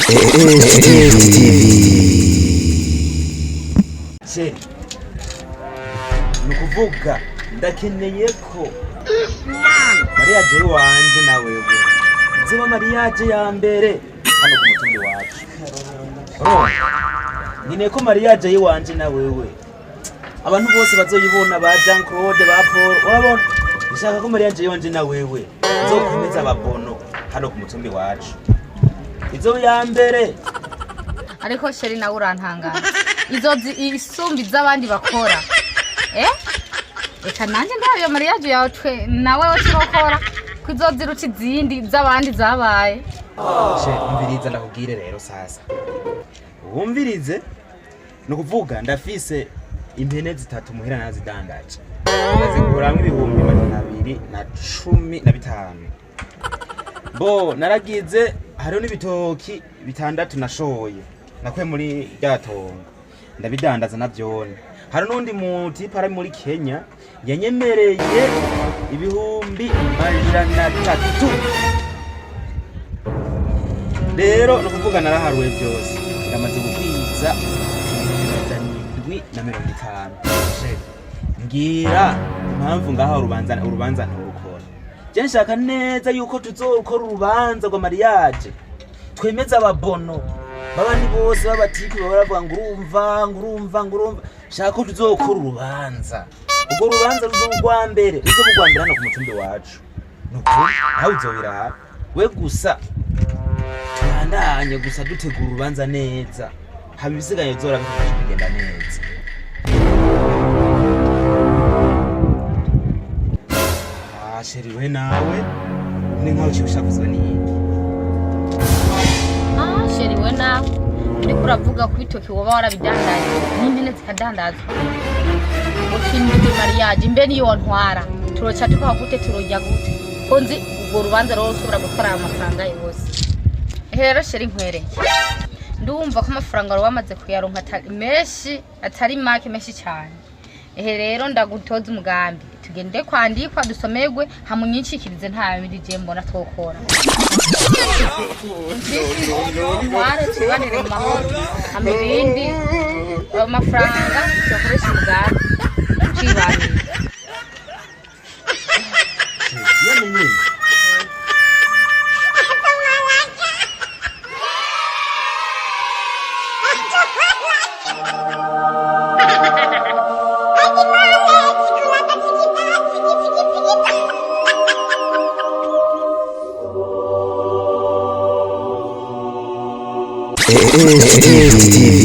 Se nukuvuga ndakeneye ko mariage wanje na wewe ziba mariage ya mbere hano ku mutumbi wacu. Nyine ko mariage yiwanje na wewe abantu bose bazoyibona ba Jean Claude ba Paul urabona nshaka ko mariage yiwanje na wewe nzokomeza ababono hano ku mutumbi wacu izo ya mbere. Ariko sheri nawe urantangana izozi isumbi z'abandi bakora reka nanjye ndayo mariage yawe twe nawe wakirokora kwizozi ruci izindi z'abandi zabaye. Umviriza ndakubwire rero sasa wumvirize nukuvuga ndafise impene zitatu muhera nazidandaje ndaziguramwe 215 bo naragize hariho n'ibitoki 6 nashoye nakwe muri ryatongo ndabidandaza navyone. Hari n'undi muti para muri Kenya yanyemereye 300. Rero nukuvuga naraharuwe byose ndamaze gukwiza 750. Ngira impamvu ngaho urubanza nturukora je nshaka neza yuko tuzokora urubanza rwa mariage twemeza ababono babandi bose babatipi baravuga ngurumva shaka ko tuzokora urubanza ubwo rubanza ruzogwa mbere hano ku mutumbi wacu nuko nawe uzobira we gusa turandanye gusa dutegura urubanza neza haba ibisigaye zora bigenda neza. Sheri we nawe ni nkaho cyushakuzwa n'iyindi. Sheri we nawe uriko uravuga ku bitoki woba warabidandaje n'impene zikadandazwa ukindi mariage mbe niyo ntwara turoca tukagute turojya gute konzi ubwo rubanza rero usubira gutwara amafaranga yose. Rero sheri nkwereye ndumva ko amafaranga wari wamaze kuyaronka atari menshi cyane. Rero ndagutoza umugambi tugende kwandikwa dusomerwe hamunyinshikirize nta bindi mbona twokora. Ware tubanire mu mahoro amibindi amafaranga tukoresha umugambi cibani. TV